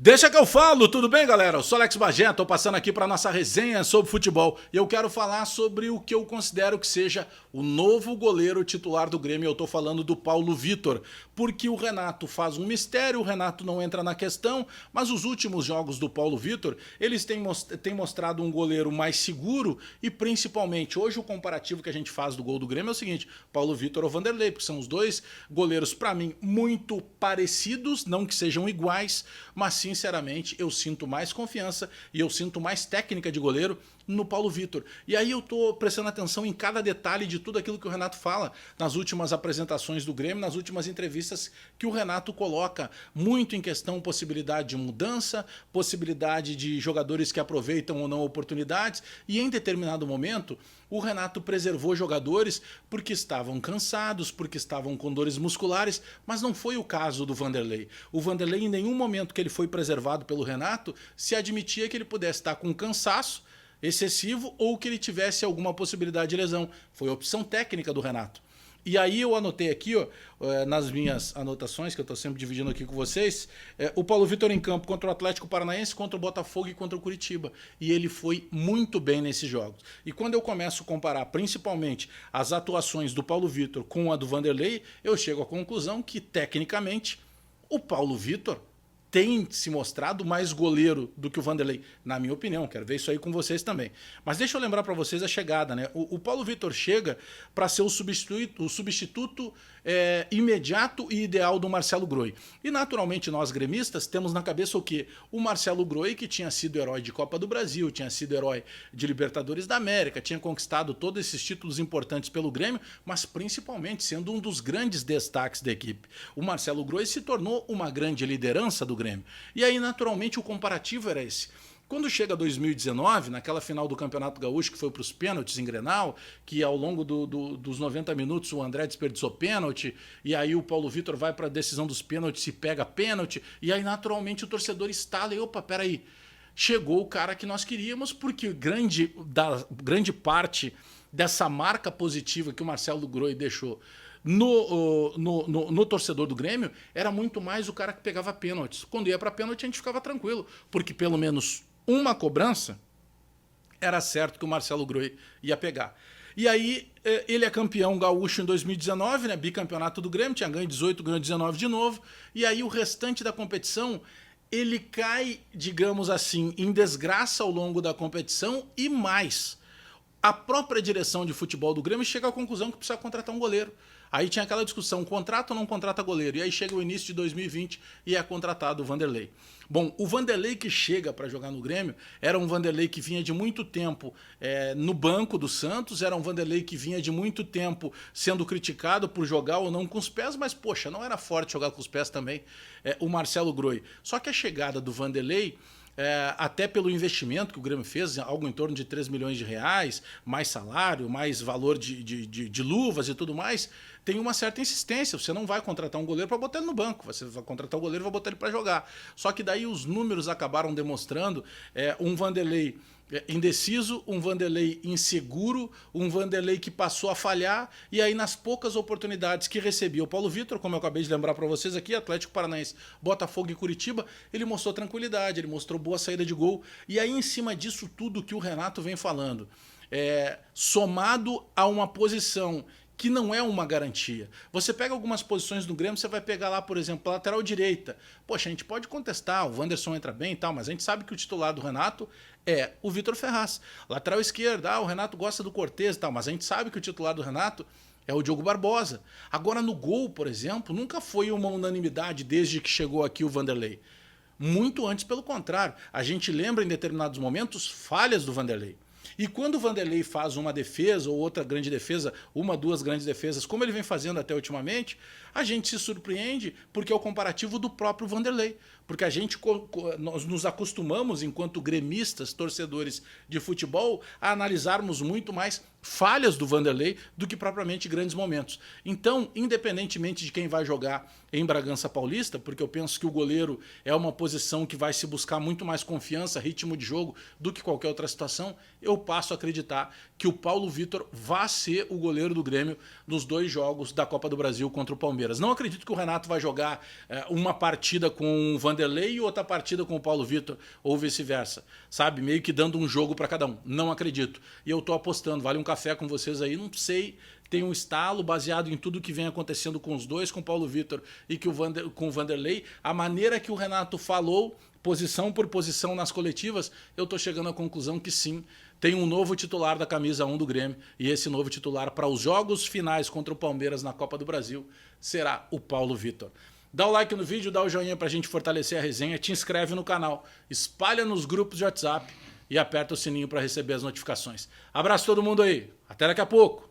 Deixa que eu falo, tudo bem, galera? Eu sou Alex Bagé, tô passando aqui para nossa resenha sobre futebol e eu quero falar sobre o que eu considero que seja o novo goleiro titular do Grêmio. Eu tô falando do Paulo Vitor, porque o Renato faz um mistério, o Renato não entra na questão, mas os últimos jogos do Paulo Vitor, eles têm mostrado um goleiro mais seguro e principalmente, hoje o comparativo que a gente faz do gol do Grêmio é o seguinte, Paulo Vitor ou Vanderlei, porque são os dois goleiros, para mim, muito parecidos, não que sejam iguais, mas sinceramente eu sinto mais confiança e eu sinto mais técnica de goleiro no Paulo Vitor. E aí eu tô prestando atenção em cada detalhe de tudo aquilo que o Renato fala nas últimas apresentações do Grêmio, nas últimas entrevistas que o Renato coloca muito em questão possibilidade de mudança, possibilidade de jogadores que aproveitam ou não oportunidades, e em determinado momento o Renato preservou jogadores porque estavam cansados, porque estavam com dores musculares, mas não foi o caso do Vanderlei. O Vanderlei, em nenhum momento que ele foi preservado pelo Renato, se admitia que ele pudesse estar com cansaço excessivo ou que ele tivesse alguma possibilidade de lesão. Foi a opção técnica do Renato. E aí eu anotei aqui, ó, nas minhas anotações, que eu estou sempre dividindo aqui com vocês, o Paulo Vitor em campo contra o Atlético Paranaense, contra o Botafogo e contra o Curitiba. E ele foi muito bem nesses jogos. E quando eu começo a comparar principalmente as atuações do Paulo Vitor com a do Vanderlei, eu chego à conclusão que, tecnicamente, o Paulo Vitor tem se mostrado mais goleiro do que o Vanderlei, na minha opinião. Quero ver isso aí com vocês também. Mas deixa eu lembrar para vocês a chegada, né? O Paulo Vitor chega para ser o substituto imediato e ideal do Marcelo Groi. E naturalmente nós gremistas temos na cabeça o quê? O Marcelo Groi, que tinha sido herói de Copa do Brasil, tinha sido herói de Libertadores da América, tinha conquistado todos esses títulos importantes pelo Grêmio, mas principalmente sendo um dos grandes destaques da equipe. O Marcelo Groi se tornou uma grande liderança do Grêmio. E aí, naturalmente, o comparativo era esse. Quando chega 2019, naquela final do Campeonato Gaúcho, que foi para os pênaltis em Grenal, que ao longo dos 90 minutos o André desperdiçou pênalti, e aí o Paulo Vitor vai para a decisão dos pênaltis e pega pênalti, e aí naturalmente o torcedor estala e, opa, peraí, chegou o cara que nós queríamos, porque grande parte dessa marca positiva que o Marcelo Groi deixou no torcedor do Grêmio era muito mais o cara que pegava pênaltis. Quando ia para pênalti a gente ficava tranquilo, porque pelo menos uma cobrança era certo que o Marcelo Groi ia pegar. E aí ele é campeão gaúcho em 2019, né, bicampeonato do Grêmio, tinha ganho 18, ganhou 19 de novo, e aí o restante da competição ele cai, digamos assim, em desgraça ao longo da competição e mais. A própria direção de futebol do Grêmio chega à conclusão que precisa contratar um goleiro. Aí tinha aquela discussão, contrata ou não contrata goleiro? E aí chega o início de 2020 e é contratado o Vanderlei. Bom, o Vanderlei que chega para jogar no Grêmio era um Vanderlei que vinha de muito tempo no banco do Santos, era um Vanderlei que vinha de muito tempo sendo criticado por jogar ou não com os pés, mas poxa, não era forte jogar com os pés também, o Marcelo Groi. Só que a chegada do Vanderlei, até pelo investimento que o Grêmio fez, algo em torno de 3 milhões de reais, mais salário, mais valor de luvas e tudo mais, tem uma certa insistência. Você não vai contratar um goleiro para botar ele no banco, você vai contratar o goleiro e vai botar ele para jogar. Só que daí os números acabaram demonstrando um Vanderlei indeciso, um Vanderlei inseguro, um Vanderlei que passou a falhar, e aí nas poucas oportunidades que recebia o Paulo Vitor, como eu acabei de lembrar para vocês aqui, Atlético Paranaense, Botafogo e Curitiba, ele mostrou tranquilidade, ele mostrou boa saída de gol, e aí em cima disso tudo que o Renato vem falando, somado a uma posição que não é uma garantia. Você pega algumas posições do Grêmio, você vai pegar lá, por exemplo, a lateral direita. Poxa, a gente pode contestar, o Wanderson entra bem e tal, mas a gente sabe que o titular do Renato é o Vitor Ferraz. Lateral esquerda, o Renato gosta do Cortez e tal, mas a gente sabe que o titular do Renato é o Diogo Barbosa. Agora, no gol, por exemplo, nunca foi uma unanimidade desde que chegou aqui o Vanderlei. Muito antes, pelo contrário. A gente lembra em determinados momentos falhas do Vanderlei. E quando o Vanderlei faz uma defesa ou outra grande defesa, uma, duas grandes defesas, como ele vem fazendo até ultimamente, a gente se surpreende porque é o comparativo do próprio Vanderlei. Porque nós nos acostumamos, enquanto gremistas, torcedores de futebol, a analisarmos muito mais falhas do Vanderlei do que propriamente grandes momentos. Então, independentemente de quem vai jogar em Bragança Paulista, porque eu penso que o goleiro é uma posição que vai se buscar muito mais confiança, ritmo de jogo do que qualquer outra situação, eu passo a acreditar que o Paulo Vitor vai ser o goleiro do Grêmio nos 2 jogos da Copa do Brasil contra o Palmeiras. Não acredito que o Renato vai jogar uma partida com o Vanderlei Vanderlei e outra partida com o Paulo Vitor, ou vice-versa, sabe? Meio que dando um jogo para cada um. Não acredito. E eu tô apostando, vale um café com vocês aí, não sei, tem um estalo baseado em tudo que vem acontecendo com os dois, com o Paulo Vitor e com o Vanderlei, a maneira que o Renato falou, posição por posição nas coletivas, eu tô chegando à conclusão que sim, tem um novo titular da camisa 1 do Grêmio, e esse novo titular para os jogos finais contra o Palmeiras na Copa do Brasil será o Paulo Vitor. Dá o like no vídeo, dá o joinha pra gente fortalecer a resenha, te inscreve no canal, espalha nos grupos de WhatsApp e aperta o sininho para receber as notificações. Abraço todo mundo aí, até daqui a pouco!